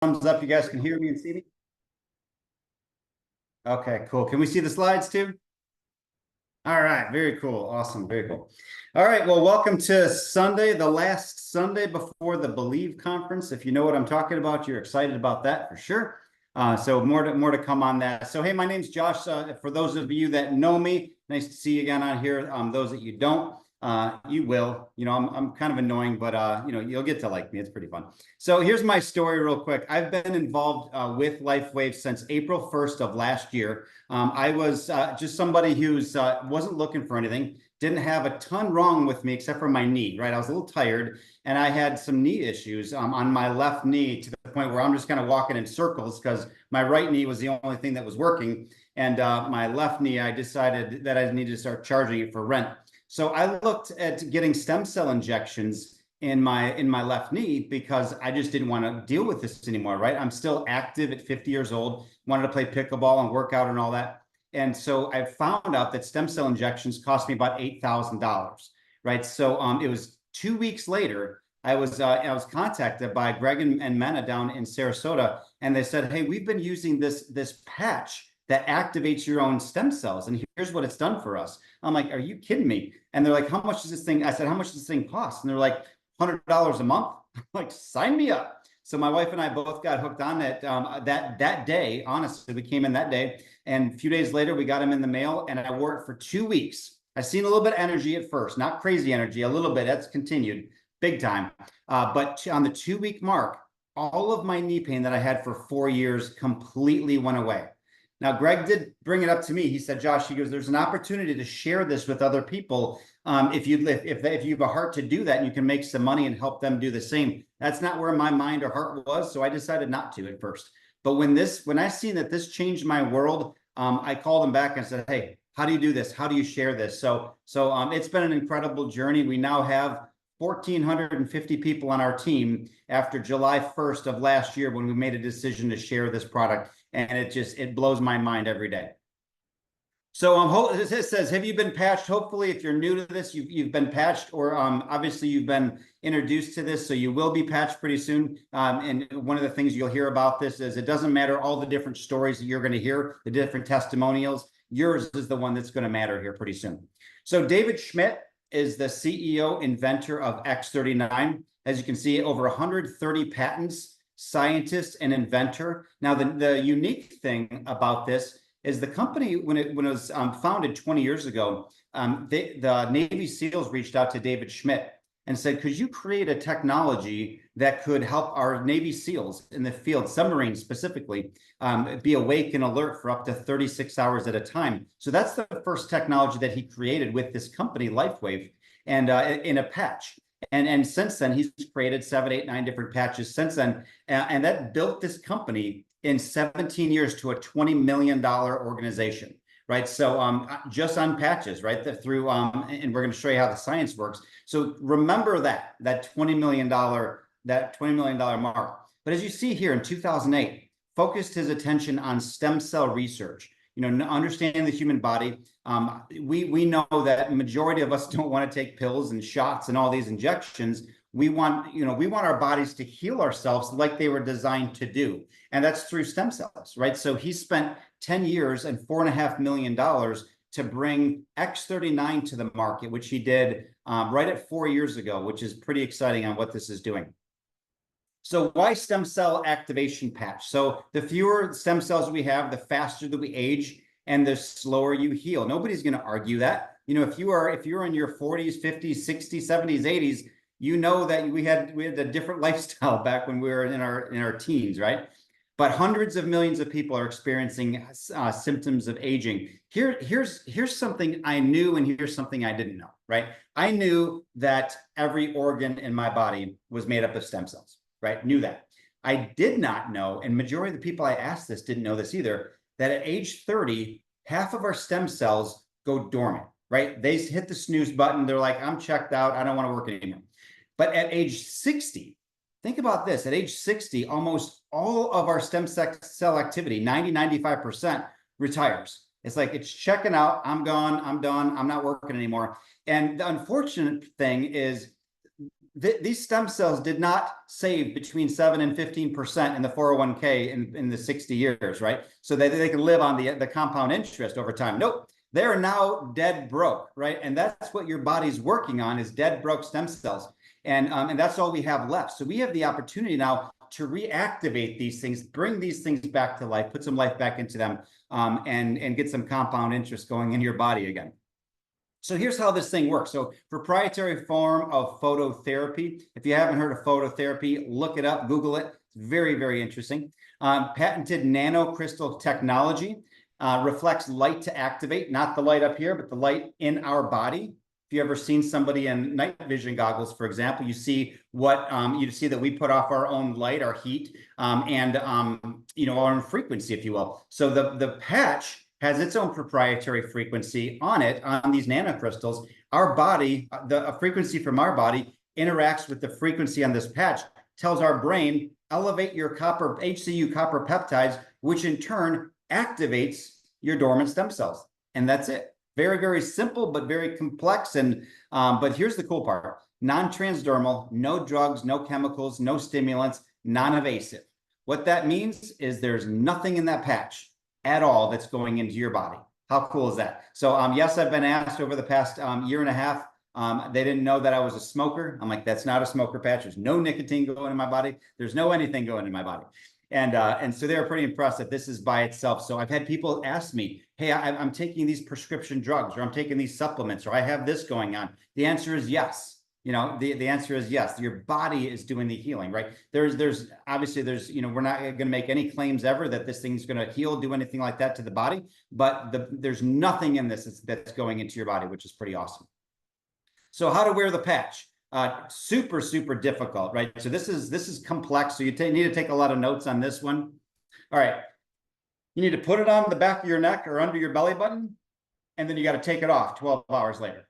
Thumbs up. You guys can hear me and see me? Okay, cool. Can we see the slides too? All right, very cool. Awesome, very cool. All right, well, welcome to Sunday, the last Sunday before the Believe conference. If you know what I'm talking about, you're excited about that for sure. So more to come on that. So hey, my name's Josh. For those of you that know me, nice to see you again on here. Those that you don't, you will. You know, I'm kind of annoying, but you know, you'll get to like me. It's pretty fun. So here's my story real quick. I've been involved with LifeWave since April 1st of last year. I was just somebody who's wasn't looking for anything, didn't have a ton wrong with me except for my knee, right? I was a little tired and I had some knee issues on my left knee to the point where I'm just kind of walking in circles because my right knee was the only thing that was working. And my left knee, I decided that I needed to start charging it for rent. So I looked at getting stem cell injections in my left knee because I just didn't want to deal with this anymore, right? I'm still active at 50 years old, wanted to play pickleball and work out and all that. And so I found out that stem cell injections cost me about $8,000, right? So it was 2 weeks later, I was contacted by Greg and Mena down in Sarasota, and they said, hey, we've been using this patch that activates your own stem cells, and here's what it's done for us. I'm like, are you kidding me? And they're like, how much does this thing? I said, how much does this thing cost? And they're like, $100 a month. I'm like, sign me up. So my wife and I both got hooked on it that day. Honestly, we came in that day, and a few days later, we got them in the mail, and I wore it for 2 weeks. I seen a little bit of energy at first, not crazy energy, a little bit. That's continued big time. But on the 2 week mark, all of my knee pain that I had for 4 years completely went away. Now, Greg did bring it up to me. He said, Josh, he goes, there's an opportunity to share this with other people. If you have a heart to do that and you can make some money and help them do the same. That's not where my mind or heart was. So I decided not to at first. But when I seen that this changed my world, I called him back and said, hey, how do you do this? How do you share this? So it's been an incredible journey. We now have 1,450 people on our team after July 1st of last year when we made a decision to share this product. And it blows my mind every day. So it says, have you been patched? Hopefully, if you're new to this, you've been patched, or obviously you've been introduced to this, so you will be patched pretty soon. And one of the things you'll hear about this is it doesn't matter all the different stories that you're going to hear, the different testimonials. Yours is the one that's going to matter here pretty soon. So David Schmidt is the CEO, inventor of X39. As you can see, over 130 patents, scientist and inventor. Now, the unique thing about this is the company, when it was founded 20 years ago, the Navy SEALs reached out to David Schmidt and said, could you create a technology that could help our Navy SEALs in the field, submarines specifically, be awake and alert for up to 36 hours at a time? So that's the first technology that he created with this company, LifeWave, and in a patch. And since then, he's created 7, 8, 9 different patches since then. And that built this company in 17 years to a $20 million organization, right? So just on patches, right? And we're going to show you how the science works. So remember that $20 million mark. But as you see here in 2008, focused his attention on stem cell research. You know, understanding the human body. We know that majority of us don't want to take pills and shots and all these injections. We want our bodies to heal ourselves like they were designed to do. And that's through stem cells, right? So he spent 10 years and $4.5 million to bring X39 to the market, which he did right at 4 years ago, which is pretty exciting on what this is doing. So why stem cell activation patch? So the fewer stem cells we have, the faster that we age and the slower you heal. Nobody's going to argue that. You know, if you're in your 40s, 50s, 60s, 70s, 80s, you know that we had a different lifestyle back when we were in our teens, right? But hundreds of millions of people are experiencing symptoms of aging. Here's something I knew, and here's something I didn't know, right? I knew that every organ in my body was made up of stem cells. Right? Knew that. I did not know, and majority of the people I asked this didn't know this either, that at age 30, half of our stem cells go dormant, right? They hit the snooze button. They're like, I'm checked out. I don't want to work anymore. But at age 60, think about this. At age 60, almost all of our stem cell activity, 90, 95%, retires. It's like, it's checking out. I'm gone. I'm done. I'm not working anymore. And the unfortunate thing is these stem cells did not save between 7 and 15% in the 401k in the 60 years, right? So that they can live on the compound interest over time. Nope. They're now dead broke, right? And that's what your body's working on, is dead broke stem cells. And that's all we have left. So we have the opportunity now to reactivate these things, bring these things back to life, put some life back into them, and get some compound interest going in your body again. So here's how this thing works. So proprietary form of phototherapy. If you haven't heard of phototherapy, look it up, Google it. It's very, very interesting. Patented nanocrystal technology, reflects light to activate, not the light up here, but the light in our body. If you ever seen somebody in night vision goggles, for example, you see what you see that we put off our own light, our heat, and you know, our own frequency, if you will. So the patch has its own proprietary frequency on it, on these nanocrystals. Our body, the frequency from our body interacts with the frequency on this patch, tells our brain, elevate your copper, HCU copper peptides, which in turn activates your dormant stem cells. And that's it. Very, very simple, but very complex. And but here's the cool part: non-transdermal, no drugs, no chemicals, no stimulants, non-invasive. What that means is there's nothing in that patch at all that's going into your body. How cool is that? So yes, I've been asked over the past year and a half. They didn't know that I was a smoker. I'm like, that's not a smoker patch. There's no nicotine going in my body. There's no anything going in my body. And so they were pretty impressed that this is by itself. So I've had people ask me, hey, I'm taking these prescription drugs, or I'm taking these supplements, or I have this going on. The answer is yes. You know, the answer is yes. Your body is doing the healing, right? There's obviously, you know, we're not going to make any claims ever that this thing's going to heal, do anything like that to the body, but there's nothing in this that's going into your body, which is pretty awesome. So how to wear the patch? Super, super difficult, right? So this is complex. So you need to take a lot of notes on this one. All right. You need to put it on the back of your neck or under your belly button, and then you got to take it off 12 hours later.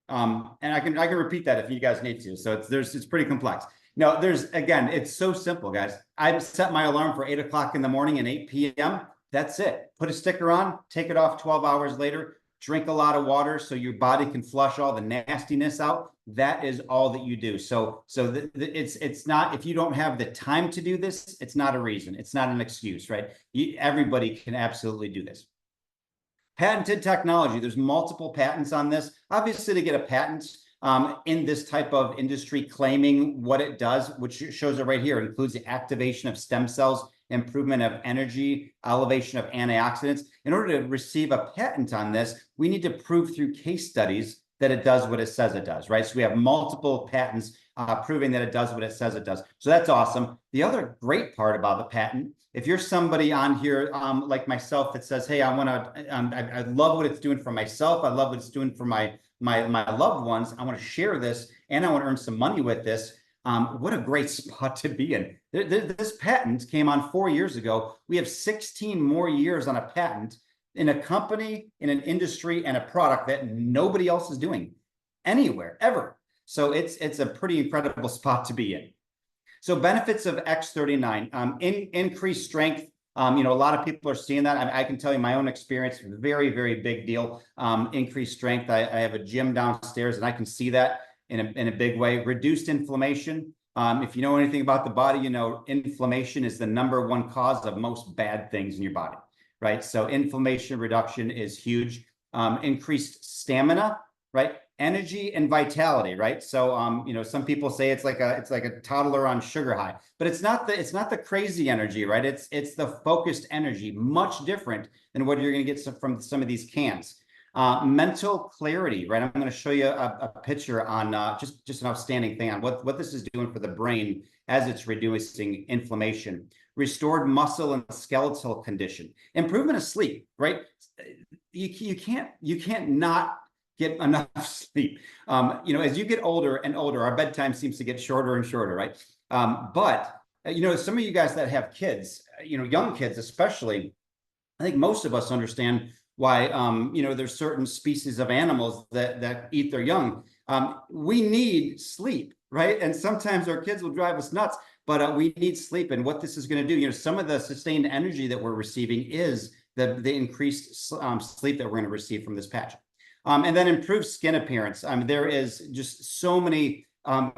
And I can repeat that if you guys need to. So it's pretty complex. No, again, it's so simple, guys. I've set my alarm for 8 o'clock in the morning and 8 p.m. That's it. Put a sticker on, take it off 12 hours later, drink a lot of water so your body can flush all the nastiness out. That is all that you do. So it's not, if you don't have the time to do this, it's not a reason. It's not an excuse, right? Everybody can absolutely do this. Patented technology. There's multiple patents on this. Obviously, to get a patent in this type of industry claiming what it does, which shows it right here, it includes the activation of stem cells, improvement of energy, elevation of antioxidants. In order to receive a patent on this, we need to prove through case studies that it does what it says it does, right? So we have multiple patents proving that it does what it says it does. So that's awesome. The other great part about the patent, if you're somebody on here like myself that says, hey, I want to, I love what it's doing for myself. I love what it's doing for my loved ones. I want to share this and I want to earn some money with this. What a great spot to be in. This patent came on 4 years ago. We have 16 more years on a patent in a company, in an industry, and a product that nobody else is doing anywhere, ever. So it's a pretty incredible spot to be in. So benefits of X39, increased strength. You know, a lot of people are seeing that. I can tell you my own experience, very, very big deal. Increased strength. I have a gym downstairs and I can see that in a big way. Reduced inflammation. If you know anything about the body, you know inflammation is the #1 cause of most bad things in your body, right? So inflammation reduction is huge. Increased stamina, right? Energy and vitality, right? So you know, some people say it's like a toddler on sugar high, but it's not the crazy energy, right? It's the focused energy, much different than what you're going to get from some of these cans. Mental clarity, right? I'm going to show you a picture on just an outstanding thing on what this is doing for the brain as it's reducing inflammation. Restored muscle and skeletal condition. Improvement of sleep, right? You can't not get enough sleep. You know, as you get older and older, our bedtime seems to get shorter and shorter, right? But you know, some of you guys that have kids, you know, young kids especially, I think most of us understand why you know, there's certain species of animals that eat their young. We need sleep, right? And sometimes our kids will drive us nuts, but we need sleep. And what this is going to do, you know, some of the sustained energy that we're receiving is the increased sleep that we're going to receive from this patch. And then improved skin appearance. There is just so many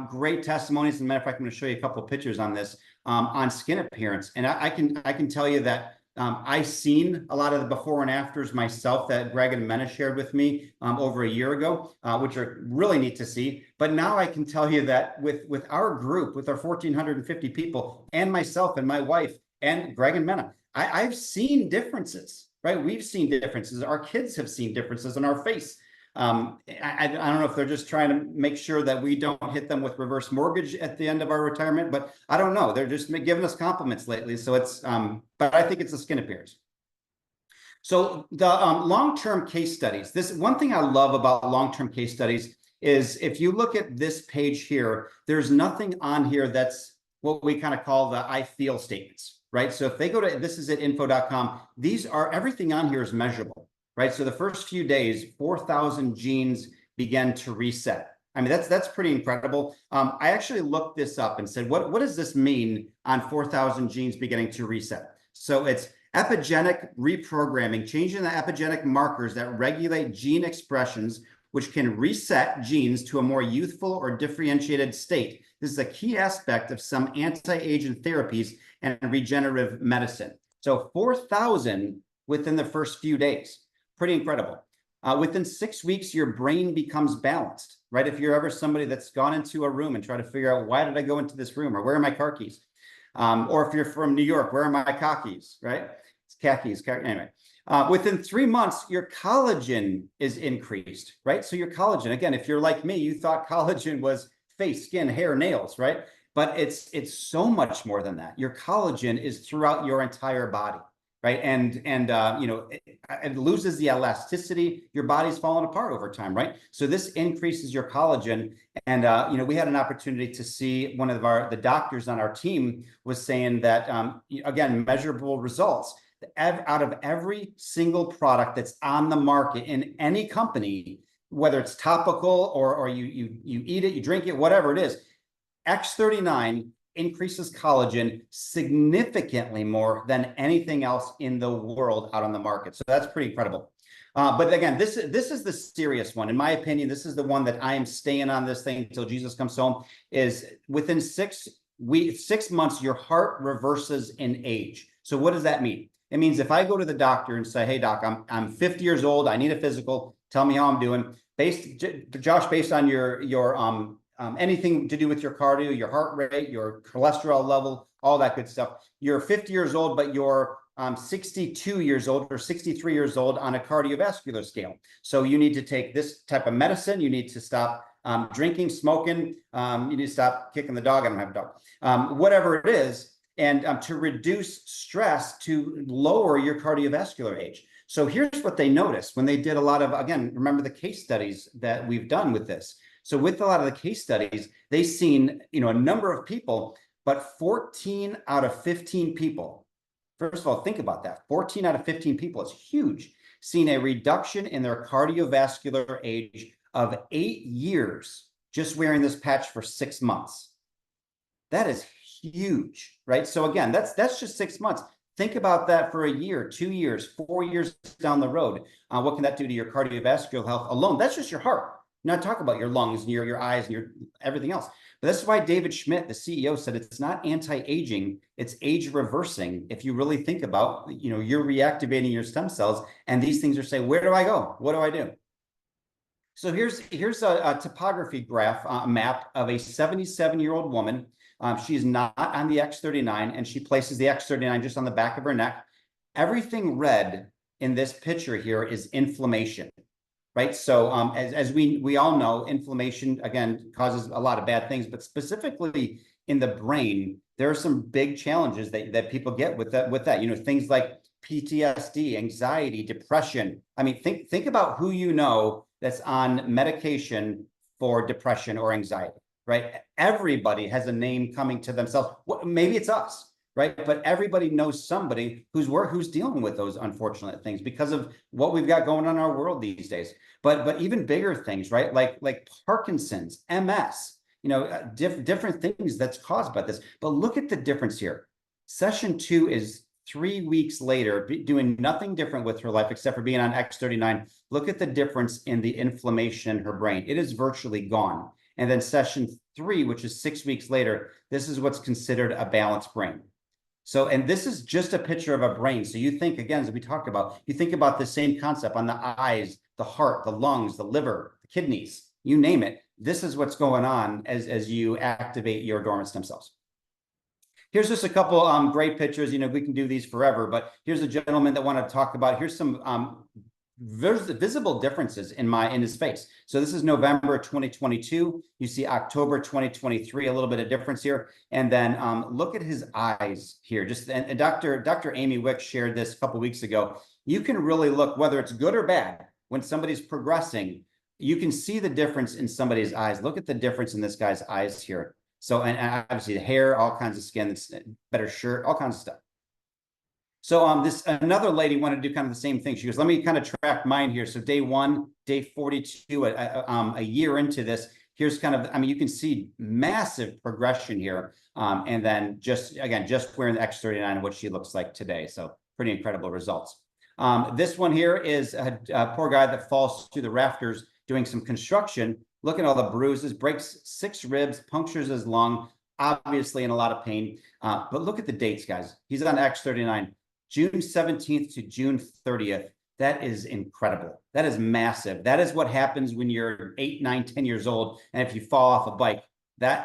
Great testimonies. As a matter of fact, I'm going to show you a couple of pictures on this, on skin appearance. And I can tell you that I've seen a lot of the before and afters myself that Greg and Mena shared with me over a year ago, which are really neat to see. But now I can tell you that with our group, with our 1,450 people, and myself and my wife and Greg and Mena, I've seen differences, right? We've seen differences. Our kids have seen differences in our face. I don't know if they're just trying to make sure that we don't hit them with reverse mortgage at the end of our retirement, but I don't know. They're just giving us compliments lately. So it's, but I think it's the skin appearance. So the long-term case studies, this one thing I love about long-term case studies is if you look at this page here, there's nothing on here that's what we kind of call the I feel statements, right? So if they go to, this is at info.com, these are, everything on here is measurable. Right, so the first few days, 4,000 genes began to reset. I mean, that's pretty incredible. I actually looked this up and said, what does this mean on 4,000 genes beginning to reset? So it's epigenetic reprogramming, changing the epigenetic markers that regulate gene expressions, which can reset genes to a more youthful or differentiated state. This is a key aspect of some anti-aging therapies and regenerative medicine. So 4,000 within the first few days. Pretty incredible. Within 6 weeks, your brain becomes balanced, right? If you're ever somebody that's gone into a room and try to figure out, why did I go into this room, or where are my car keys? Or if you're from New York, where are my khakis, right? It's khakis, anyway. Within 3 months, your collagen is increased, right? So your collagen, again, if you're like me, you thought collagen was face, skin, hair, nails, right? But it's so much more than that. Your collagen is throughout your entire body. Right. And you know, it loses the elasticity. Your body's falling apart over time. Right. So this increases your collagen. And, you know, we had an opportunity to see one of the doctors on our team was saying that, again, measurable results out of every single product that's on the market in any company, whether it's topical or you eat it, you drink it, whatever it is, X39 increases collagen significantly more than anything else in the world out on the market. So that's pretty incredible. But again, this is the serious one. In my opinion, this is the one that I am staying on this thing until Jesus comes home, is within 6 months, your heart reverses in age. So what does that mean? It means if I go to the doctor and say, hey, doc, I'm 50 years old, I need a physical, tell me how I'm doing. Josh, based on your anything to do with your cardio, your heart rate, your cholesterol level, all that good stuff. You're 50 years old, but you're 62 years old or 63 years old on a cardiovascular scale. So you need to take this type of medicine. You need to stop drinking, smoking. You need to stop kicking the dog. I don't have a dog. Whatever it is, and to reduce stress to lower your cardiovascular age. So here's what they noticed when they did a lot of, again, remember the case studies that we've done with this. So with a lot of the case studies, they've seen, you know, a number of people, but 14 out of 15 people, first of all, think about that. 14 out of 15 people is huge, seen a reduction in their cardiovascular age of 8 years just wearing this patch for 6 months. That is huge, right? So again, that's just 6 months. Think about that for a year, 2 years, 4 years down the road. What can that do to your cardiovascular health alone? That's just your heart. Not talk about your lungs and your eyes and your everything else. But that's why David Schmidt, the CEO, said it's not anti-aging, it's age reversing. If you really think about, you know, you're reactivating your stem cells, and these things are saying, where do I go? What do I do? So here's a topography graph, map of a 77-year-old woman. She's not on the X39, and she places the X39 just on the back of her neck. Everything red in this picture here is inflammation. Right. So as we all know, inflammation, again, causes a lot of bad things, but specifically in the brain, there are some big challenges that people get with that, you know, things like PTSD, anxiety, depression. I mean, think about who you know that's on medication for depression or anxiety, right? Everybody has a name coming to themselves. Maybe it's us. Right. But everybody knows somebody who's dealing with those unfortunate things because of what we've got going on in our world these days. But even bigger things, right? Like Parkinson's, MS, you know, different things that's caused by this. But look at the difference here. Session 2 is 3 weeks later, doing nothing different with her life except for being on X39. Look at the difference in the inflammation in her brain. It is virtually gone. And then session 3, which is 6 weeks later, this is what's considered a balanced brain. So, and this is just a picture of a brain. So you think, again, as we talked about, you think about the same concept on the eyes, the heart, the lungs, the liver, the kidneys, you name it. This is what's going on as you activate your dormant stem cells. Here's just a couple great pictures. You know, we can do these forever, but here's a gentleman that wanted to talk about. Here's some visible differences in his face. So this is November 2022. You see October 2023, a little bit of difference here. And then look at his eyes here. Just and Dr. Amy Wick shared this a couple weeks ago. You can really look, whether it's good or bad, when somebody's progressing, you can see the difference in somebody's eyes. Look at the difference in this guy's eyes here. So, and obviously the hair, all kinds of skin, better shirt, all kinds of stuff. So another lady wanted to do kind of the same thing. She goes, let me kind of track mine here. So day 1, day 42, a year into this, here's kind of, I mean, you can see massive progression here. And then just wearing the X39, what she looks like today. So pretty incredible results. This one here is a poor guy that falls through the rafters doing some construction. Look at all the bruises, breaks 6 ribs, punctures his lung, obviously in a lot of pain. But look at the dates, guys. He's on X39, June 17th to June 30th. That is incredible. That is massive. That is what happens when you're 8, 9, 10 years old. And if you fall off a bike,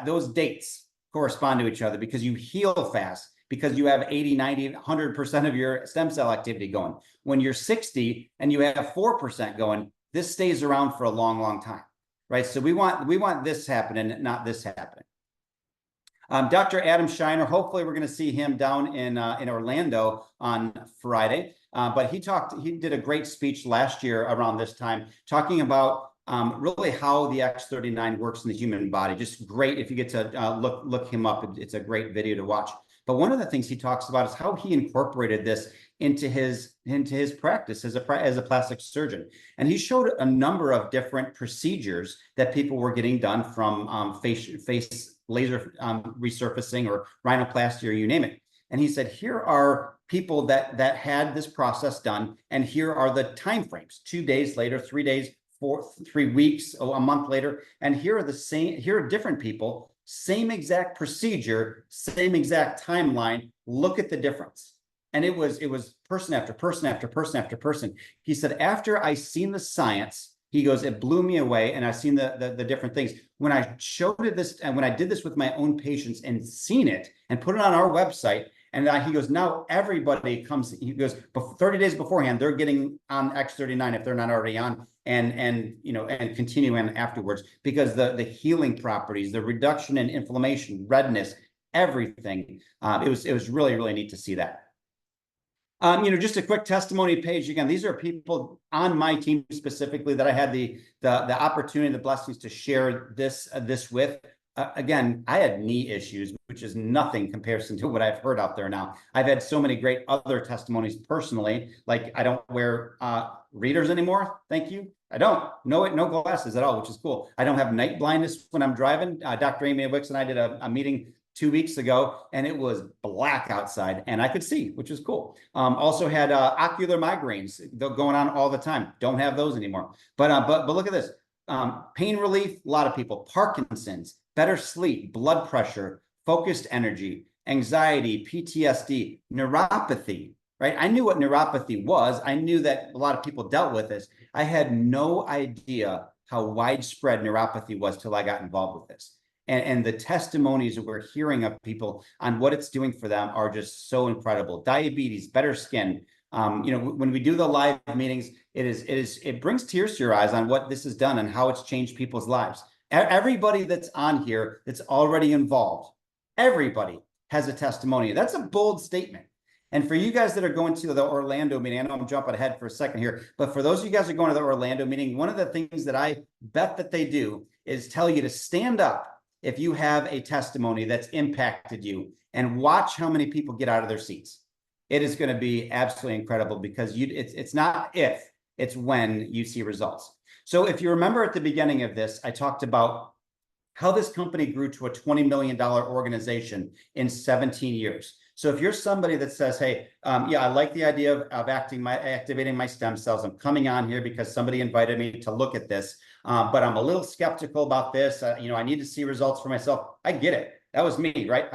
those dates correspond to each other because you heal fast, because you have 80, 90, 100% of your stem cell activity going. When you're 60 and you have 4% going, this stays around for a long, long time. Right, so we want this happening, not this happening. Dr. Adam Shiner, hopefully we're going to see him down in Orlando on Friday. But he did a great speech last year around this time, talking about really how the X39 works in the human body. Just great if you get to look him up. It's a great video to watch. But one of the things he talks about is how he incorporated this into his practice as a plastic surgeon. And he showed a number of different procedures that people were getting done from face laser resurfacing or rhinoplasty, or you name it. And he said, here are people that had this process done, and here are the time frames: 2 days later, 3 days, 3 weeks, a month later. And here are different people, same exact procedure, same exact timeline. Look at the difference. And it was person after person after person after person. He said, after I seen the science, he goes, it blew me away. And I've seen the different things. When I showed it this, and when I did this with my own patients and seen it and put it on our website, and he goes, now everybody comes, he goes, 30 days beforehand, they're getting on X39 if they're not already on, and continuing afterwards, because the healing properties, the reduction in inflammation, redness, everything. It was really, really neat to see that. Just a quick testimony page. Again, these are people on my team specifically that I had the opportunity, the blessings to share this with. Again, I had knee issues, which is nothing comparison to what I've heard out there now. I've had so many great other testimonies personally, like I don't wear readers anymore. Thank you. I don't. No glasses at all, which is cool. I don't have night blindness when I'm driving. Dr. Amy Wicks and I did a meeting 2 weeks ago, and it was black outside, and I could see, which was cool. Also had ocular migraines going on all the time. Don't have those anymore. But look at this. Pain relief, a lot of people. Parkinson's, better sleep, blood pressure, focused energy, anxiety, PTSD, neuropathy, right? I knew what neuropathy was. I knew that a lot of people dealt with this. I had no idea how widespread neuropathy was till I got involved with this. And the testimonies that we're hearing of people on what it's doing for them are just so incredible. Diabetes, better skin. When we do the live meetings, it brings tears to your eyes on what this has done and how it's changed people's lives. Everybody that's on here that's already involved, everybody has a testimony. That's a bold statement. And for you guys that are going to the Orlando meeting, I know I'm jumping ahead for a second here, but for those of you guys that are going to the Orlando meeting, one of the things that I bet that they do is tell you to stand up if you have a testimony that's impacted you, and watch how many people get out of their seats. It is going to be absolutely incredible, because it's not if, it's when you see results. So if you remember at the beginning of this, I talked about how this company grew to a $20 million organization in 17 years. So if you're somebody that says, hey, yeah, I like the idea of activating my stem cells. I'm coming on here because somebody invited me to look at this, but I'm a little skeptical about this. I need to see results for myself. I get it. That was me, right?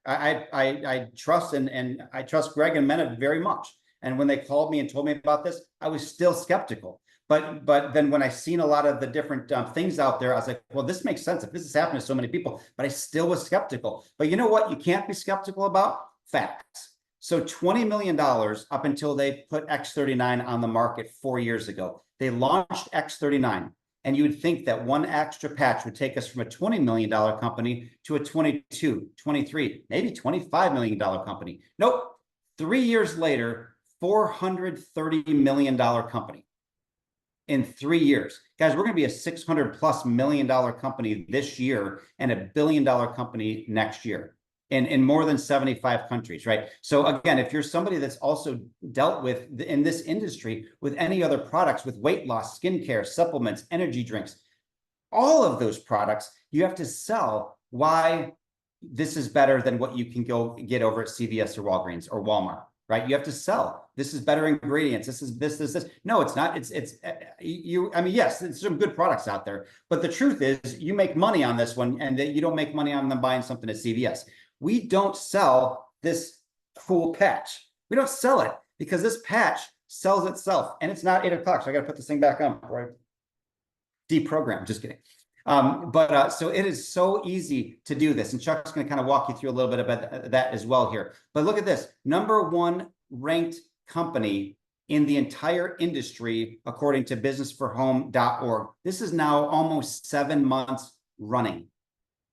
I trust and I trust Greg and Mena very much. And when they called me and told me about this, I was still skeptical. But then when I seen a lot of the different things out there, I was like, well, this makes sense if this is happening to so many people. But I still was skeptical. But you know what? You can't be skeptical about facts. So $20 million up until they put X39 on the market 4 years ago. They launched X39. And you would think that one extra patch would take us from a $20 million company to a 22, 23, maybe $25 million company. Nope. 3 years later, $430 million company in 3 years. Guys, we're going to be a $600+ million company this year and a $1 billion company next year in more than 75 countries, right? So again, if you're somebody that's also dealt with in this industry with any other products, with weight loss, skincare, supplements, energy drinks, all of those products, you have to sell why this is better than what you can go get over at CVS or Walgreens or Walmart, right? You have to sell. This is better ingredients. This is this. No, it's not. I mean, yes, there's some good products out there, but the truth is you make money on this one and that you don't make money on them buying something at CVS. We don't sell this cool patch. We don't sell it because this patch sells itself, and it's not 8 o'clock. So I got to put this thing back on before I deprogram. Just kidding. So it is so easy to do this. And Chuck's going to kind of walk you through a little bit about that as well here. But look at this, #1 ranked company in the entire industry, according to businessforhome.org. This is now almost 7 months running.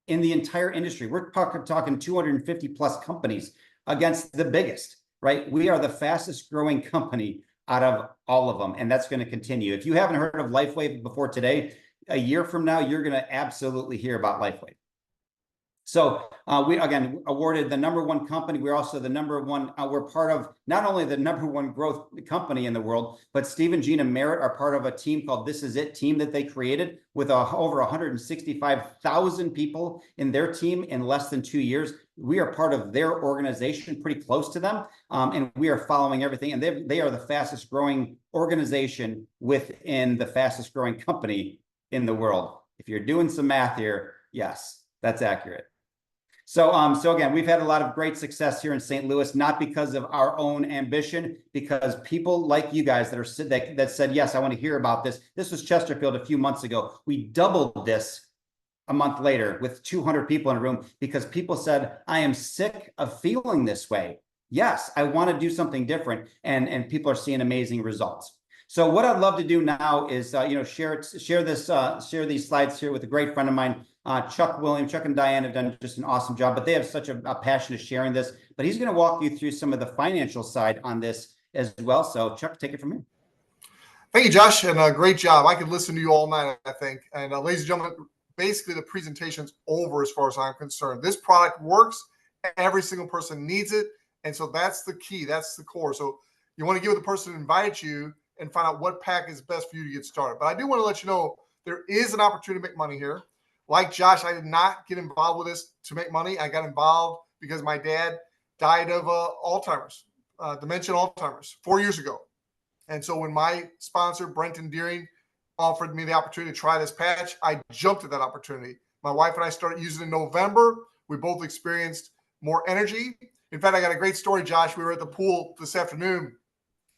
In the entire industry, we're talking 250 plus companies against the biggest, right? We are the fastest growing company out of all of them, and that's going to continue. If you haven't heard of LifeWave before today, a year from now, you're going to absolutely hear about LifeWave. So we, again, awarded the #1 company. We're also the #1. We're part of not only the #1 growth company in the world, but Steve and Gina Merritt are part of a team called This Is It team that they created with over 165,000 people in their team in less than 2 years. We are part of their organization, pretty close to them, and we are following everything. And they are the fastest growing organization within the fastest growing company in the world. If you're doing some math here, yes, that's accurate. So again, we've had a lot of great success here in St. Louis, not because of our own ambition, because people like you guys that said, yes, I want to hear about this. This was Chesterfield a few months ago. We doubled this a month later with 200 people in a room because people said, I am sick of feeling this way. Yes, I want to do something different. And people are seeing amazing results. So what I'd love to do now is, share these slides here with a great friend of mine, Chuck and Diane have done just an awesome job, but they have such a passion of sharing this. But he's going to walk you through some of the financial side on this as well. So Chuck, take it from here. Thank you, Josh, and great job. I could listen to you all night, I think. And ladies and gentlemen, basically the presentation's over as far as I'm concerned. This product works. Every single person needs it. And so that's the key. That's the core. So you want to give it the person who invited you and find out what pack is best for you to get started. But I do want to let you know there is an opportunity to make money here. Like Josh, I did not get involved with this to make money. I got involved because my dad died of Alzheimer's, dementia Alzheimer's 4 years ago. And so when my sponsor, Brenton Deering, offered me the opportunity to try this patch, I jumped at that opportunity. My wife and I started using it in November. We both experienced more energy. In fact, I got a great story, Josh. We were at the pool this afternoon,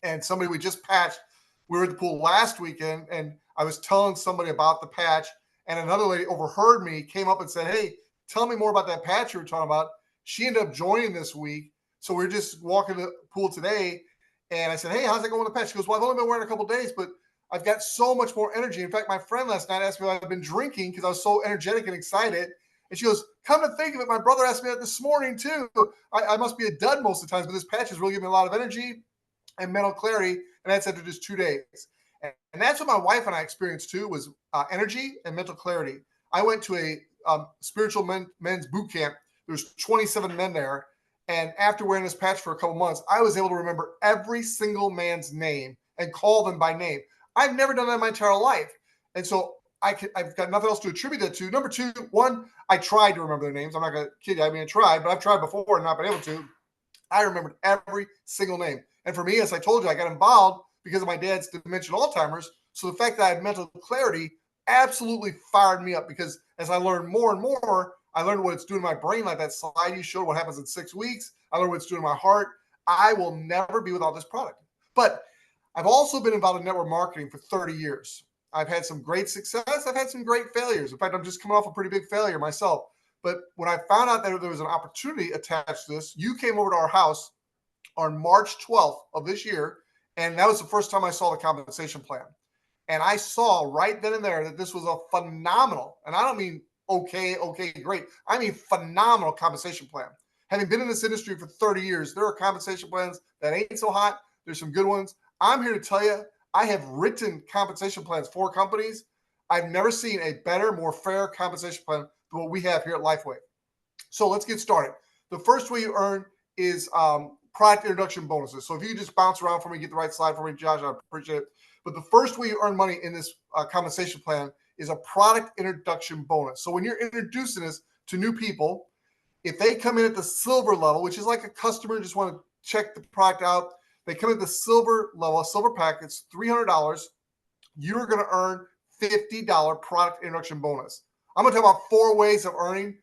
and somebody we just patched, we were at the pool last weekend, and I was telling somebody about the patch, and another lady overheard me, came up and said, hey, tell me more about that patch you were talking about. She ended up joining this week. So we were just walking the pool today, and I said, hey, how's it going with the patch? She goes, well, I've only been wearing it a couple of days, but I've got so much more energy. In fact, my friend last night asked me if I've been drinking because I was so energetic and excited. And she goes, come to think of it, my brother asked me that this morning too. I must be a dud most of the times, but this patch has really given me a lot of energy and mental clarity. And that's after just 2 days. And that's what my wife and I experienced too, was energy and mental clarity. I went to a spiritual men's boot camp. There's 27 men there. And after wearing this patch for a couple months, I was able to remember every single man's name and call them by name. I've never done that in my entire life. And so I've got nothing else to attribute that to. Number two, one, I tried to remember their names. I'm not going to kid you. I mean, I tried, but I've tried before and not been able to. I remembered every single name. And for me, as I told you, I got involved because of my dad's dementia Alzheimer's. So the fact that I had mental clarity absolutely fired me up, because as I learned more and more, I learned what it's doing to my brain, like that slide you showed, what happens in 6 weeks. I learned what it's doing to my heart. I will never be without this product. But I've also been involved in network marketing for 30 years. I've had some great success. I've had some great failures. In fact, I'm just coming off a pretty big failure myself. But when I found out that there was an opportunity attached to this, you came over to our house on March 12th of this year, and that was the first time I saw the compensation plan. And I saw right then and there that this was a phenomenal, and I don't mean okay, great. I mean phenomenal compensation plan. Having been in this industry for 30 years, there are compensation plans that ain't so hot. There's some good ones. I'm here to tell you, I have written compensation plans for companies. I've never seen a better, more fair compensation plan than what we have here at Lifeway. So let's get started. The first way you earn is product introduction bonuses. So if you could just bounce around for me, get the right slide for me, Josh, I appreciate it. But the first way you earn money in this compensation plan is a product introduction bonus. So when you're introducing this to new people, if they come in at the silver level, which is like a customer just want to check the product out, they come at the silver level, a silver pack, it's $300. You're going to earn $50 product introduction bonus. I'm going to talk about 4 ways of earning.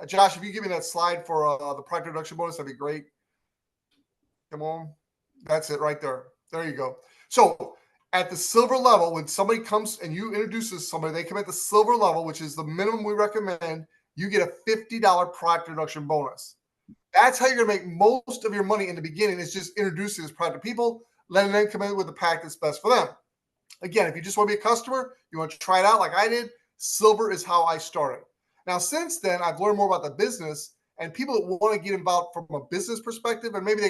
Josh, if you give me that slide for the product introduction bonus, that'd be great. Come on. That's it right there. There you go. So at the silver level, when somebody comes and you introduce somebody, they come at the silver level, which is the minimum we recommend, you get a $50 product introduction bonus. That's how you're going to make most of your money in the beginning, is just introducing this product to people, letting them come in with the pack that's best for them. Again, if you just want to be a customer, you want to try it out like I did, silver is how I started. Now, since then, I've learned more about the business, and people that want to get involved from a business perspective, and maybe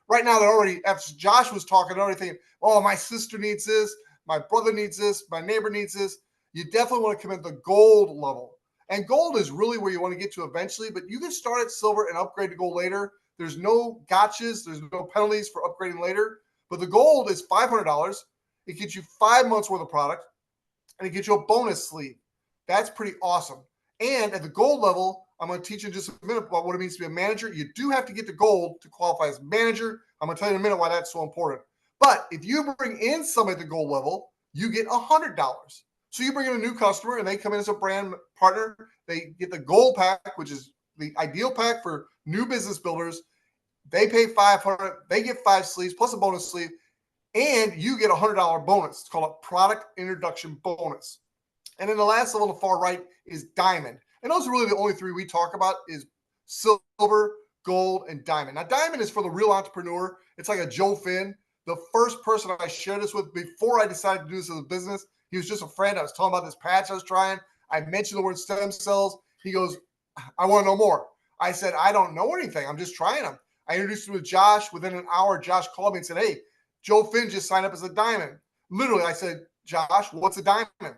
right now they're already, after Josh was talking, they're already thinking, oh, my sister needs this, my brother needs this, my neighbor needs this. You definitely want to come at the gold level. And gold is really where you want to get to eventually, but you can start at silver and upgrade to gold later. There's no gotchas. There's no penalties for upgrading later. But the gold is $500. It gets you 5 months worth of product, and it gets you a bonus sleeve. That's pretty awesome. And at the gold level, I'm going to teach you in just a minute about what it means to be a manager. You do have to get to gold to qualify as manager. I'm going to tell you in a minute why that's so important. But if you bring in somebody at the gold level, you get $100. So you bring in a new customer and they come in as a brand partner. They get the gold pack, which is the ideal pack for new business builders. They pay $500. They get 5 sleeves plus a bonus sleeve, and you get a $100 bonus. It's called a product introduction bonus. And then the last level on the far right is diamond. And those are really the only 3 we talk about, is silver, gold, and diamond. Now, diamond is for the real entrepreneur. It's like a Joe Finn. The first person I shared this with before I decided to do this as a business, he was just a friend. I was telling about this patch I was trying. I mentioned the word stem cells. He goes, I want to know more. I said, I don't know anything. I'm just trying them. I introduced him to Josh. Within an hour, Josh called me and said, hey, Joe Finn just signed up as a diamond. Literally, I said, Josh, what's a diamond?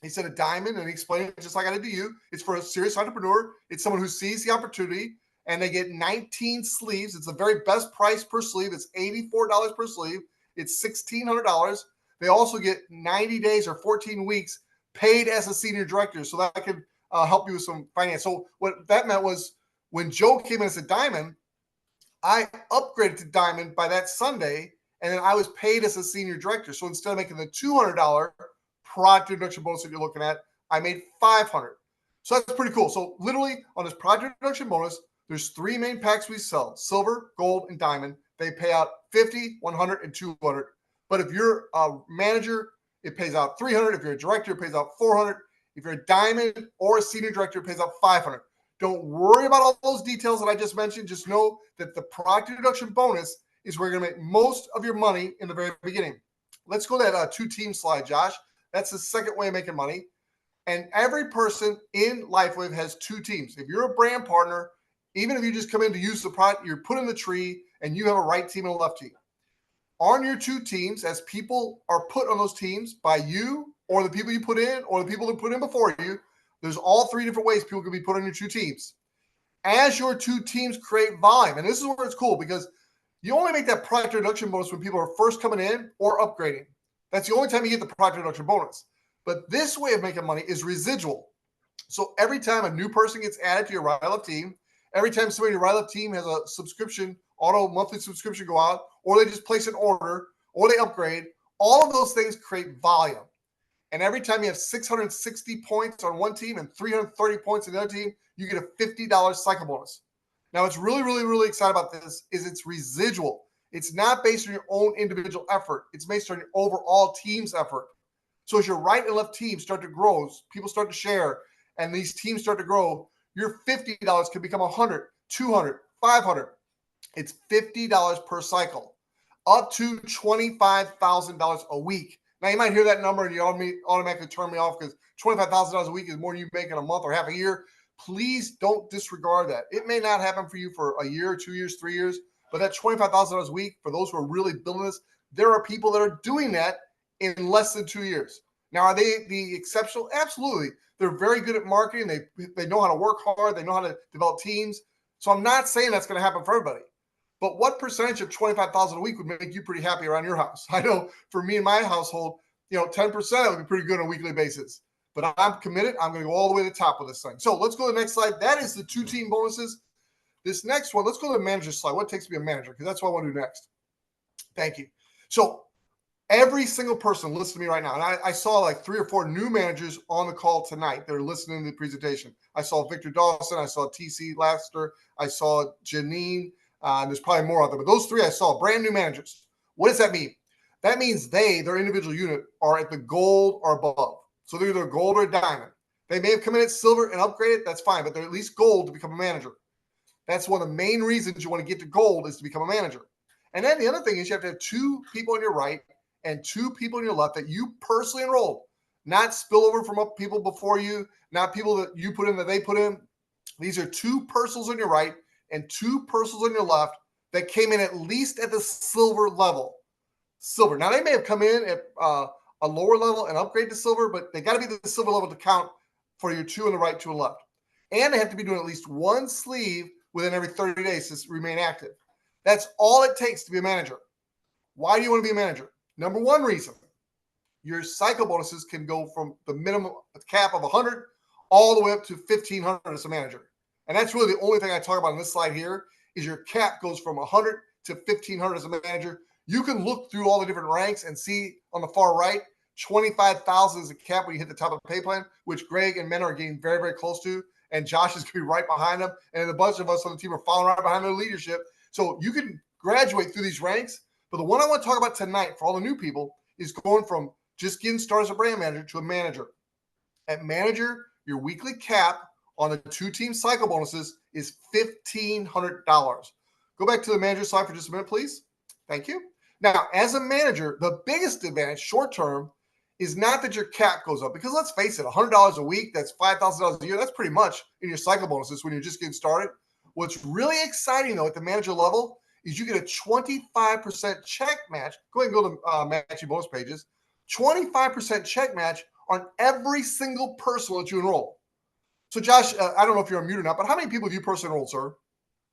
He said a diamond, and he explained it just like I did to you. It's for a serious entrepreneur. It's someone who sees the opportunity, and they get 19 sleeves. It's the very best price per sleeve. It's $84 per sleeve. It's $1,600. They also get 90 days or 14 weeks paid as a senior director, so that could help you with some finance. So what that meant was when Joe came in as a diamond, I upgraded to diamond by that Sunday, and then I was paid as a senior director. So instead of making the $200 product introduction bonus that you're looking at, I made $500. So that's pretty cool. So literally on this product introduction bonus, there's 3 main packs we sell: silver, gold, and diamond. They pay out $50, $100, and $200. But if you're a manager, it pays out $300. If you're a director, it pays out $400. If you're a diamond or a senior director, it pays out $500. Don't worry about all those details that I just mentioned. Just know that the product introduction bonus is where you're going to make most of your money in the very beginning. Let's go to that 2-team slide, Josh. That's the second way of making money. And every person in Lifeway has 2 teams. If you're a brand partner, even if you just come in to use the product, you're put in the tree and you have a right team and a left team. On your 2 teams, as people are put on those teams by you or the people you put in or the people who put in before you, there's all 3 different ways people can be put on your 2 teams. As your 2 teams create volume, and this is where it's cool, because you only make that product introduction bonus when people are first coming in or upgrading. That's the only time you get the product introduction bonus. But this way of making money is residual. So every time a new person gets added to your right left team, Every time somebody in your right left team has a subscription, auto monthly subscription go out, or they just place an order, or they upgrade, all of those things create volume. And every time you have 660 points on one team and 330 points on the other team, you get a $50 cycle bonus. Now, what's really, really, really exciting about this is it's residual. It's not based on your own individual effort. It's based on your overall team's effort. So as your right and left teams start to grow, people start to share, and these teams start to grow, your $50 can become $100, $200, $500. It's $50 per cycle, up to $25,000 a week. Now, you might hear that number and you automatically turn me off because $25,000 a week is more than you make in a month or half a year. Please don't disregard that. It may not happen for you for a year, 2 years, 3 years, but that $25,000 a week, for those who are really building this, there are people that are doing that in less than 2 years. Now, are they the exceptional? Absolutely. They're very good at marketing. They know how to work hard. They know how to develop teams. So I'm not saying that's going to happen for everybody. But what percentage of $25,000 a week would make you pretty happy around your house? I know for me and my household, 10% would be pretty good on a weekly basis. But I'm committed. I'm going to go all the way to the top of this thing. So let's go to the next slide. That is the 2-team bonuses. This next one, let's go to the manager slide. What it takes to be a manager? Because that's what I want to do next. Thank you. So every single person, listen to me right now. And I saw like 3 or 4 new managers on the call tonight that are listening to the presentation. I saw Victor Dawson. I saw TC Laster. I saw Janine. There's probably more out there. But those 3 I saw, brand new managers. What does that mean? That means their individual unit, are at the gold or above. So they're either gold or diamond. They may have come in at silver and upgraded. That's fine. But they're at least gold to become a manager. That's one of the main reasons you want to get to gold, is to become a manager. And then the other thing is you have to have 2 people on your right and 2 people on your left that you personally enrolled, not spillover from people before you, not people that you put in that they put in. These are 2 personals on your right and 2 personals on your left that came in at least at the silver level. Silver. Now, they may have come in at a lower level and upgrade to silver, but they got to be the silver level to count for your 2 on the right, 2 on the left. And they have to be doing at least 1 sleeve within every 30 days to remain active. That's all it takes to be a manager. Why do you want to be a manager? Number 1 reason, your cycle bonuses can go from the minimum cap of 100 all the way up to 1,500 as a manager. And that's really the only thing I talk about on this slide here, is your cap goes from 100 to 1,500 as a manager. You can look through all the different ranks and see on the far right, 25,000 is a cap when you hit the top of the pay plan, which Greg and Men are getting very, very close to. And Josh is going to be right behind them. And a bunch of us on the team are following right behind their leadership. So you can graduate through these ranks. But the one I want to talk about tonight for all the new people is going from just getting started as a brand manager to a manager. At manager, your weekly cap on the 2-team cycle bonuses is $1,500. Go back to the manager slide for just a minute, please. Thank you. Now, as a manager, the biggest advantage short term is not that your cap goes up, because let's face it, $100 a week, that's $5,000 a year. That's pretty much in your cycle bonuses when you're just getting started. What's really exciting, though, at the manager level is you get a 25% check match. Go ahead and go to matching bonus pages. 25% check match on every single person that you enroll. So, Josh, I don't know if you're on mute or not, but how many people have you personally enrolled, sir?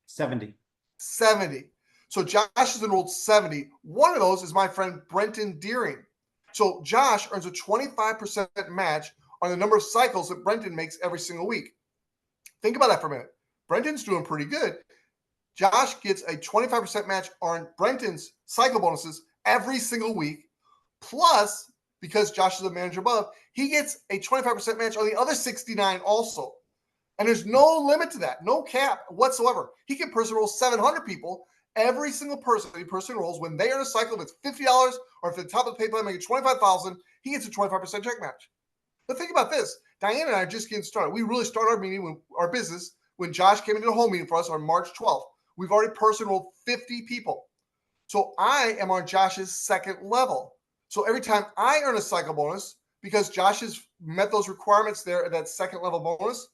70. 70. So Josh has enrolled 70. One of those is my friend Brenton Deering. So Josh earns a 25% match on the number of cycles that Brenton makes every single week. Think about that for a minute. Brenton's doing pretty good. Josh gets a 25% match on Brenton's cycle bonuses every single week. Plus, because Josh is a manager above, he gets a 25% match on the other 69 also. And there's no limit to that, no cap whatsoever. He can personally enroll 700 people. Every single person he personally enrolls, when they earn a cycle, if it's $50 or if at the top of the pay plan making $25,000, he gets a 25% check match. But think about this. Diane and I are just getting started. We really started our meeting, our business, when Josh came into the home meeting for us on March 12th. We've already personally enrolled 50 people. So I am on Josh's second level. So every time I earn a cycle bonus, because Josh has met those requirements there at that second level bonus,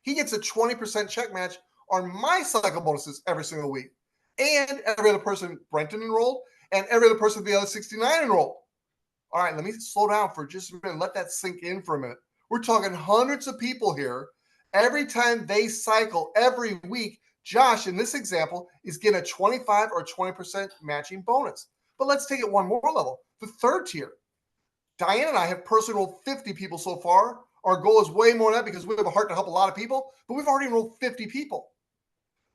he gets a 20% check match on my cycle bonuses every single week. And every other person Brenton enrolled, and every other person the other 69 enrolled. All right, let me slow down for just a minute. Let that sink in for a minute. We're talking hundreds of people here. Every time they cycle every week, Josh, in this example, is getting a 25 or 20% matching bonus. But let's take it one more level. The third tier. Diane and I have personally enrolled 50 people so far. Our goal is way more than that because we have a heart to help a lot of people, but we've already enrolled 50 people.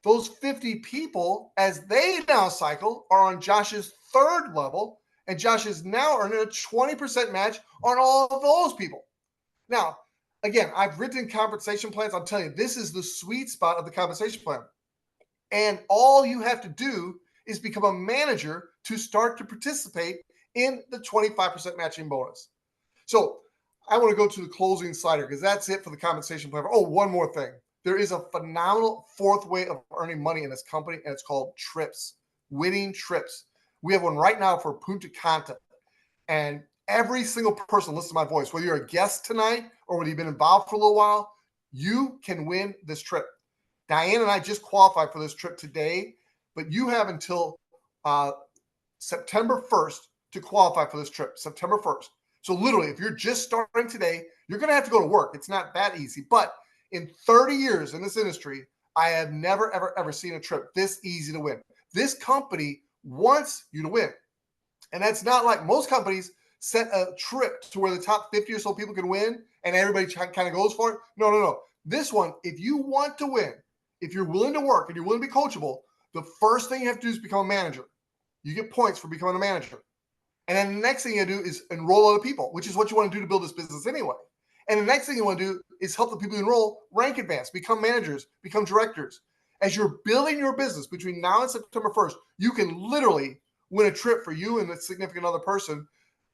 Those 50 people, as they now cycle, are on Josh's third level, and Josh is now earning a 20% match on all of those people. Now, again, I've written compensation plans. I'm telling you, this is the sweet spot of the compensation plan. And all you have to do is become a manager to start to participate in the 25% matching bonus. So I want to go to the closing slider because that's it for the compensation plan. Oh, one more thing. There is a phenomenal fourth way of earning money in this company, and it's called trips, winning trips. We have one right now for Punta Cana. And every single person listen to my voice, whether you're a guest tonight or whether you've been involved for a little while, you can win this trip. Diane and I just qualified for this trip today, but you have until September 1st to qualify for this trip, September 1st. So literally, if you're just starting today, you're going to have to go to work. It's not that easy. But in 30 years in this industry, I have never, ever, ever seen a trip this easy to win. This company wants you to win. And that's not like most companies set a trip to where the top 50 or so people can win and everybody kind of goes for it. No, no, no. This one, if you want to win, if you're willing to work and you're willing to be coachable, the first thing you have to do is become a manager. You get points for becoming a manager. And then the next thing you do is enroll other people, which is what you want to do to build this business anyway. And the next thing you want to do is help the people you enroll rank advance, become managers, become directors. As you're building your business between now and September 1st, you can literally win a trip for you and a significant other person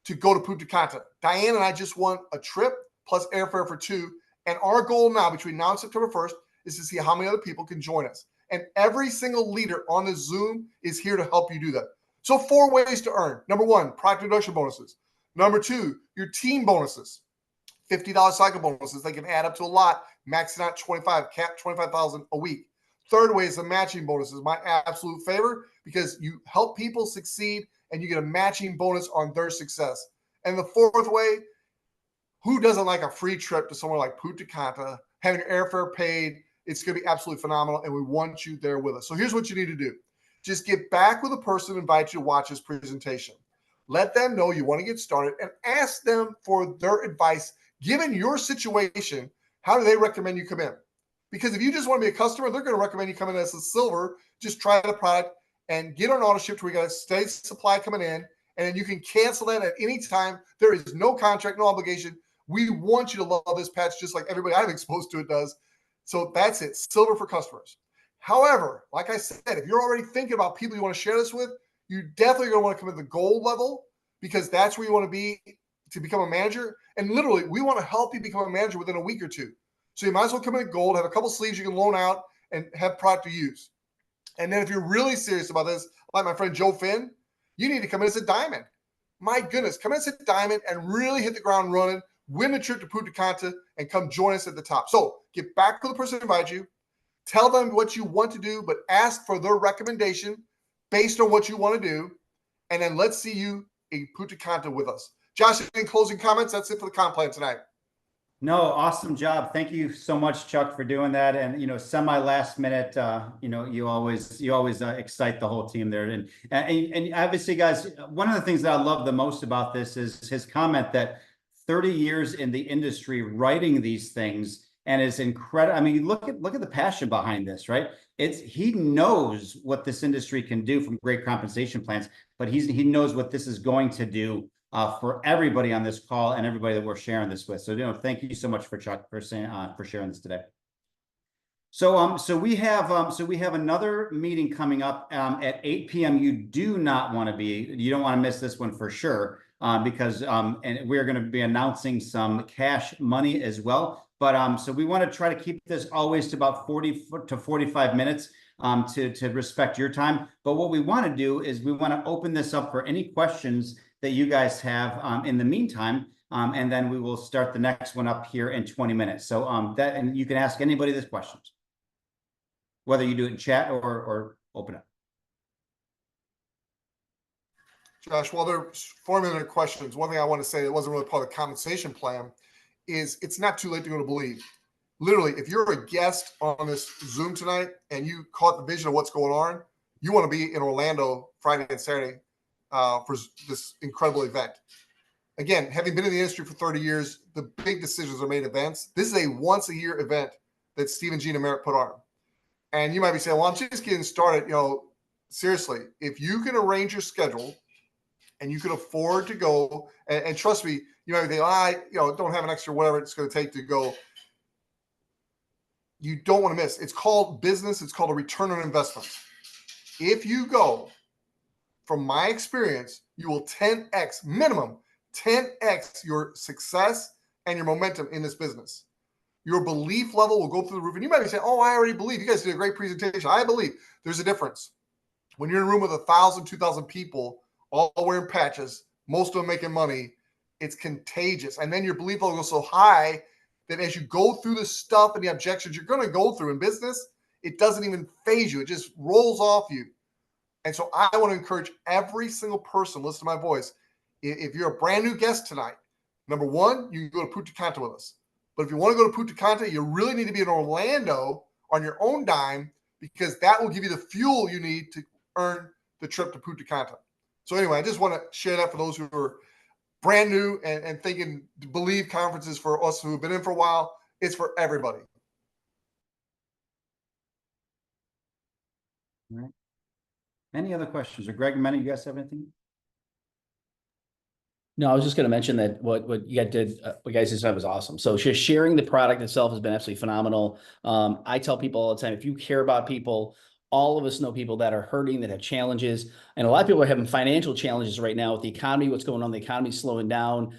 to go to Punta Cana. Diane and I just won a trip plus airfare for two. And our goal now between now and September 1st is to see how many other people can join us. And every single leader on this Zoom is here to help you do that. So 4 ways to earn. Number 1, product introduction bonuses. Number 2, your team bonuses. $50 cycle bonuses. They can add up to a lot. Maxing out 25, cap 25,000 a week. Third way is the matching bonuses. My absolute favorite because you help people succeed and you get a matching bonus on their success. And the fourth way, who doesn't like a free trip to somewhere like Punta Cana, having your airfare paid? It's going to be absolutely phenomenal, and we want you there with us. So here's what you need to do. Just get back with a person, invite you to watch this presentation. Let them know you want to get started and ask them for their advice. Given your situation, how do they recommend you come in? Because if you just want to be a customer, they're going to recommend you come in as a silver. Just try the product and get on auto ship to where you got a steady supply coming in, and then you can cancel that at any time. There is no contract, no obligation. We want you to love this patch just like everybody I've exposed to it does. So that's it, silver for customers. However, like I said, if you're already thinking about people you want to share this with, you definitely going to want to come at the gold level because that's where you want to be to become a manager. And literally, we want to help you become a manager within a week or two. So you might as well come in at gold, have a couple sleeves you can loan out, and have product to use. And then if you're really serious about this, like my friend Joe Finn, you need to come in as a diamond. My goodness, come in as a diamond and really hit the ground running, win the trip to Punta Cana, and come join us at the top. So get back with the person who invited you. Tell them what you want to do, but ask for their recommendation based on what you want to do. And then let's see you in Punta Cana with us. Josh, any closing comments? That's it for the comp plan tonight. No, awesome job. Thank you so much, Chuck, for doing that. And, semi last minute, you always excite the whole team there. And obviously, guys, one of the things that I love the most about this is his comment that 30 years in the industry writing these things and is incredible. I mean, look at the passion behind this, right? He knows what this industry can do from great compensation plans, but he knows what this is going to do for everybody on this call and everybody that we're sharing this with. So, thank you so much for Chuck for sharing this today. So we have another meeting coming up at 8 p.m. You don't want to miss this one for sure because and we're going to be announcing some cash money as well. But so we want to try to keep this always to about 40 to 45 minutes to respect your time. But what we want to do is we want to open this up for any questions that you guys have in the meantime, and then we will start the next one up here in 20 minutes. So and you can ask anybody this questions, whether you do it in chat or open up. Josh, while they're forming their questions, one thing I want to say that wasn't really part of the compensation plan is it's not too late to go to Believe. Literally, if you're a guest on this Zoom tonight and you caught the vision of what's going on, you want to be in Orlando Friday and Saturday for this incredible event. Again, having been in the industry for 30 years, the big decisions are made events. This is a once-a-year event that Steve and Gina Merritt put on. And you might be saying, well, I'm just getting started. Seriously, if you can arrange your schedule and you can afford to go, and trust me, you might think, I don't have an extra whatever it's going to take to go. You don't want to miss. It's called business. It's called a return on investment. If you go, from my experience, you will 10x minimum, 10x your success and your momentum in this business. Your belief level will go through the roof. And you might be saying, oh, I already believe. You guys did a great presentation. I believe. There's a difference. When you're in a room with 1,000, 2,000 people, all wearing patches, most of them making money, it's contagious. And then your belief level goes so high that as you go through the stuff and the objections you're going to go through in business, it doesn't even phase you. It just rolls off you. And so I want to encourage every single person, listen to my voice. If you're a brand new guest tonight, number one, you can go to Punta Cana with us. But if you want to go to Punta Cana, you really need to be in Orlando on your own dime, because that will give you the fuel you need to earn the trip to Punta Cana. So anyway, I just want to share that for those who are brand new and thinking Believe conferences for us who have been in for a while. It's for everybody. All right. Any other questions? Or Greg, Manny, you guys have anything? No, I was just going to mention that what you guys did, what you guys did was awesome. So just sharing the product itself has been absolutely phenomenal. I tell people all the time, if you care about people, all of us know people that are hurting, that have challenges. And a lot of people are having financial challenges right now with the economy, what's going on. The economy's slowing down.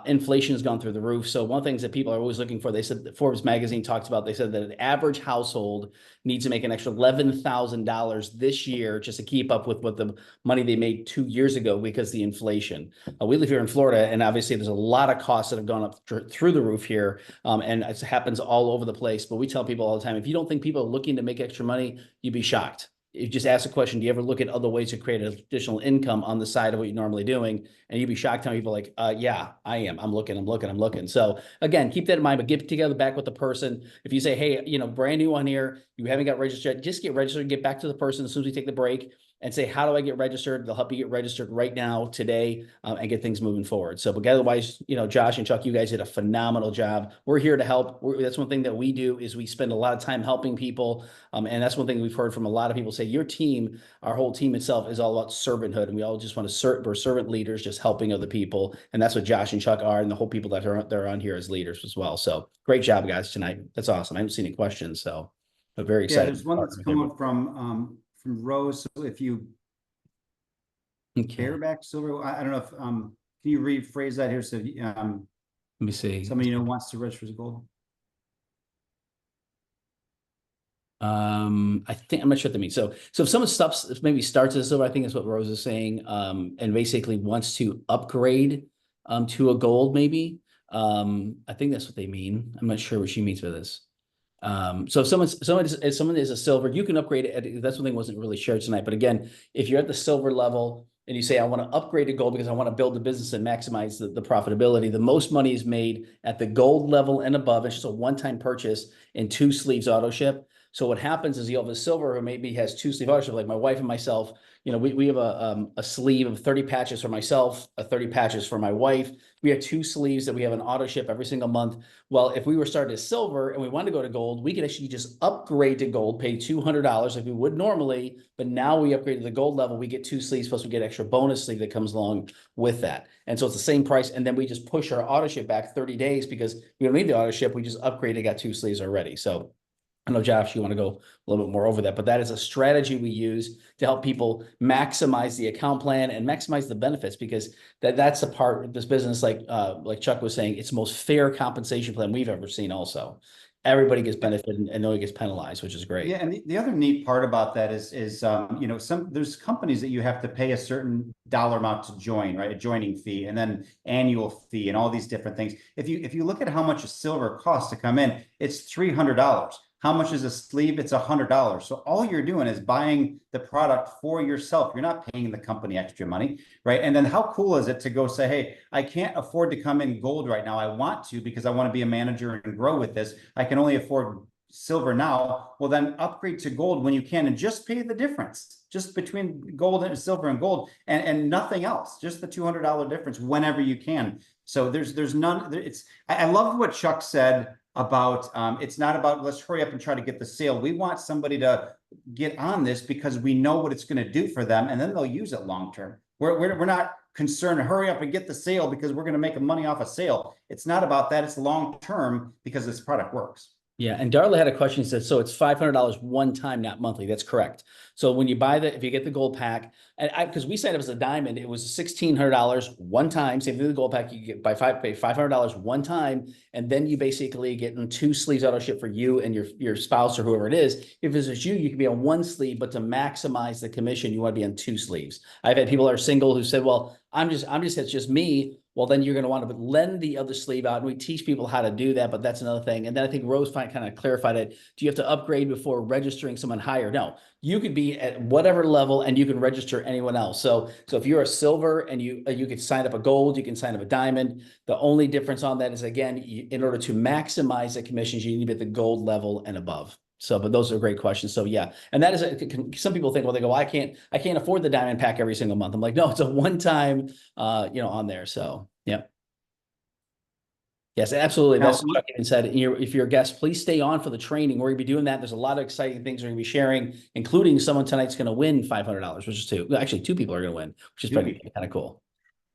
Inflation has gone through the roof. So one of the things that people are always looking for, they said that Forbes magazine talks about, they said that an average household needs to make an extra $11,000 this year just to keep up with what the money they made 2 years ago because of the inflation. We live here in Florida, and obviously there's a lot of costs that have gone up through the roof here. And it happens all over the place. But we tell people all the time, if you don't think people are looking to make extra money, you'd be shocked. You just ask the question, do you ever look at other ways to create additional income on the side of what you're normally doing? And you'd be shocked how people are like, yeah, I am. I'm looking. So again, keep that in mind, but get together back with the person. If you say, hey, brand new on here, you haven't got registered, just get registered, get back to the person as soon as we take the break and say, how do I get registered? They'll help you get registered right now, today, and get things moving forward. So, but otherwise, Josh and Chuck, you guys did a phenomenal job. We're here to help. That's one thing that we do is we spend a lot of time helping people. And that's one thing we've heard from a lot of people say, your team, our whole team itself is all about servanthood. And we all just want to serve, we're servant leaders, just helping other people. And that's what Josh and Chuck are, and the whole people that are on here as leaders as well. So great job, guys, tonight. That's awesome. I haven't seen any questions, so I'm very excited. Yeah, there's one that's come up from Rose. So if you bareback silver, I don't know if can you rephrase that here? So let me see. Somebody wants to register as gold. I think I'm not sure what that means. So if someone maybe starts as silver, I think that's what Rose is saying, and basically wants to upgrade to a gold, maybe. I think that's what they mean. I'm not sure what she means by this. So if someone is a silver, you can upgrade it. That's one thing wasn't really shared tonight. But again, if you're at the silver level and you say, I want to upgrade to gold because I want to build the business and maximize the profitability, the most money is made at the gold level and above. It's just a one-time purchase and 2 sleeves auto ship. So what happens is you have a silver who maybe has 2 sleeve auto ship, like my wife and myself. We have a sleeve of 30 patches for myself, 30 patches for my wife. We have 2 sleeves that we have an auto ship every single month. Well, if we were started as silver and we wanted to go to gold, we could actually just upgrade to gold, pay $200 like we would normally, but now we upgrade to the gold level, we get 2 sleeves, plus we get extra bonus sleeve that comes along with that. And so it's the same price. And then we just push our auto ship back 30 days because we don't need the auto ship. We just upgraded, got 2 sleeves already. So I know, Josh, you want to go a little bit more over that, but that is a strategy we use to help people maximize the account plan and maximize the benefits, because that's the part of this business, like Chuck was saying, it's the most fair compensation plan we've ever seen also. Everybody gets benefited and nobody gets penalized, which is great. Yeah, and the other neat part about that is there's companies that you have to pay a certain dollar amount to join, right? A joining fee and then annual fee and all these different things. If you look at how much a silver costs to come in, it's $300. How much is a sleeve? It's $100. So all you're doing is buying the product for yourself. You're not paying the company extra money, right? And then how cool is it to go say, hey, I can't afford to come in gold right now. I want to because I want to be a manager and grow with this. I can only afford silver now. Well, then upgrade to gold when you can and just pay the difference just between gold and silver and gold and nothing else, just the $200 difference whenever you can. So there's none. I love what Chuck said about, it's not about let's hurry up and try to get the sale. We want somebody to get on this because we know what it's going to do for them, and then they'll use it long term. We're not concerned to hurry up and get the sale because we're going to make money off a sale. It's not about that. It's long term because this product works. Yeah, and Darla had a question. Said, so it's $500 one time, not monthly. That's correct. So when you buy if you get the gold pack, and because we signed up as a diamond, it was $1,600 one time. Same thing with the gold pack, you get pay $500 one time, and then you basically get in 2 sleeves auto ship for you and your spouse or whoever it is. If it's just you, you can be on 1 sleeve, but to maximize the commission, you want to be on 2 sleeves. I've had people that are single who said, "Well, it's just me." Well, then you're going to want to lend the other sleeve out, and we teach people how to do that, but that's another thing. And then I think Rose kind of clarified it. Do you have to upgrade before registering someone higher? No, you could be at whatever level and you can register anyone else. So if you're a silver and you could sign up a gold, you can sign up a diamond. The only difference on that is, again, in order to maximize the commissions, you need to be at the gold level and above. So, but those are great questions. So yeah, and that is some people think, well, they go, well, I can't afford the diamond pack every single month. I'm like, no, it's a one-time, on there. So yeah. Yes, absolutely. That's what Chuck even said. If you're a guest, please stay on for the training. We're gonna be doing that. There's a lot of exciting things we're gonna be sharing, including someone tonight's gonna win $500, which is 2. Actually, 2 people are gonna win, which is kind of cool.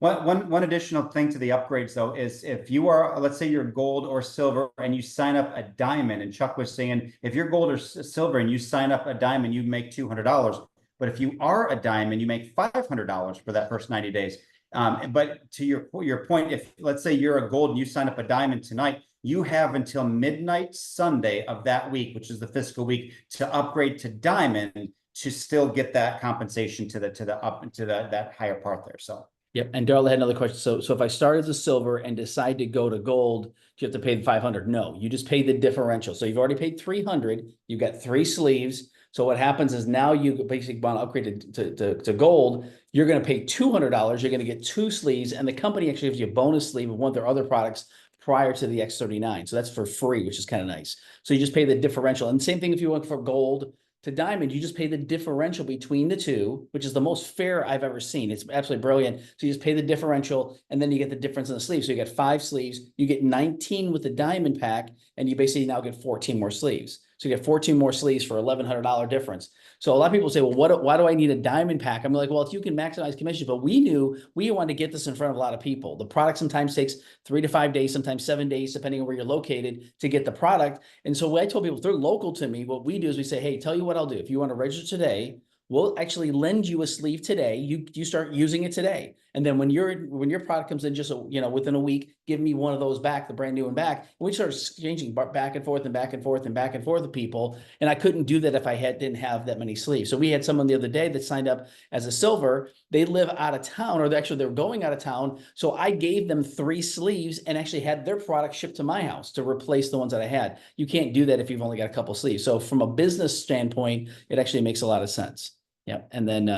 One additional thing to the upgrades though is if you are, let's say you're gold or silver and you sign up a diamond, and Chuck was saying if you're gold or silver and you sign up a diamond, you make $200. But if you are a diamond, you make $500 for that first 90 days. But to your point, if let's say you're a gold and you sign up a diamond tonight, you have until midnight Sunday of that week, which is the fiscal week, to upgrade to diamond to still get that compensation to that higher part there. So. Yep. And Darla had another question. So if I start as a silver and decide to go to gold, do you have to pay the $500? No, you just pay the differential. So you've already paid $300. You've got 3 sleeves. So what happens is now you basically want to upgrade to gold. You're going to pay $200. You're going to get 2 sleeves, and the company actually gives you a bonus sleeve of one of their other products prior to the X39. So that's for free, which is kind of nice. So you just pay the differential. And same thing if you went for gold to diamond, you just pay the differential between the 2, which is the most fair I've ever seen. It's absolutely brilliant. So you just pay the differential, and then you get the difference in the sleeves. So you get 5 sleeves, you get 19 with the diamond pack, and you basically now get 14 more sleeves. So you get 14 more sleeves for $1,100 difference. So a lot of people say, well, why do I need a diamond pack? I'm like, well, if you can maximize commission, but we knew we wanted to get this in front of a lot of people. The product sometimes takes 3 to 5 days, sometimes 7 days, depending on where you're located, to get the product. And so what I told people, if they're local to me, what we do is we say, hey, tell you what I'll do. If you want to register today, we'll actually lend you a sleeve today. You start using it today. And then when your product comes in just within a week, give me one of those back, the brand new one back. And we start exchanging back and forth and back and forth and back and forth with people. And I couldn't do that if I didn't have that many sleeves. So we had someone the other day that signed up as a silver. They live out of town, or they're going out of town. So I gave them 3 sleeves and actually had their product shipped to my house to replace the ones that I had. You can't do that if you've only got a couple sleeves. So from a business standpoint, it actually makes a lot of sense. Yeah. And then,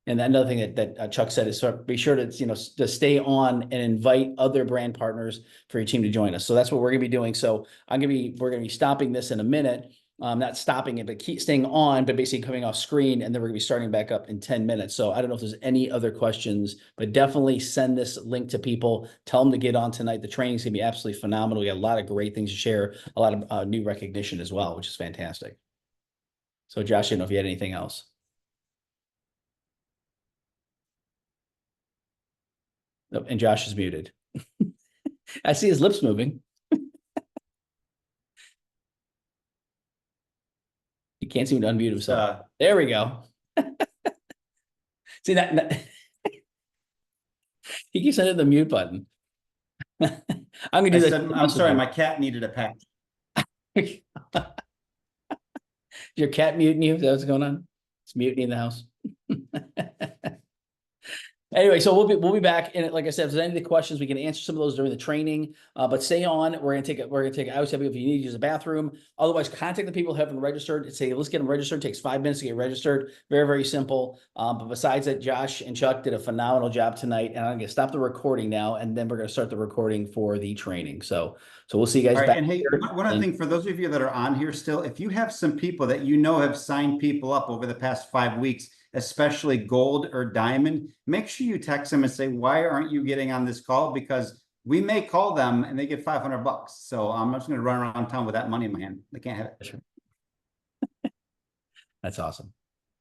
and another thing that Chuck said is be sure to, to stay on and invite other brand partners for your team to join us. So that's what we're going to be doing. So we're going to be stopping this in a minute. Not stopping it, but keep staying on, but basically coming off screen. And then we're going to be starting back up in 10 minutes. So I don't know if there's any other questions, but definitely send this link to people. Tell them to get on tonight. The training's going to be absolutely phenomenal. We got a lot of great things to share, a lot of new recognition as well, which is fantastic. So Josh, I don't know if you had anything else. Nope, and Josh is muted. I see his lips moving. He can't seem to unmute himself. There we go. See that? He keeps hitting the mute button. I'm gonna do that. I'm sorry, my cat needed a pack. Your cat muting you? Is that what's going on? It's mutiny in the house. Anyway, so we'll be back. And like I said, if there's any questions, we can answer some of those during the training. But stay on. We're gonna take. I always tell people if you need to use a bathroom. Otherwise, contact the people who haven't registered. Say, let's get them registered. It takes 5 minutes to get registered. Very, very simple. But besides that, Josh and Chuck did a phenomenal job tonight. And I'm gonna stop the recording now, and then we're gonna start the recording for the training. So we'll see you guys back. And hey, one other thing for those of you that are on here still, if you have some people that have signed people up over the past 5 weeks, especially gold or diamond, make sure you text them and say, why aren't you getting on this call? Because we may call them and they get $500. So I'm just going to run around town with that money in my hand. They can't have it. That's awesome.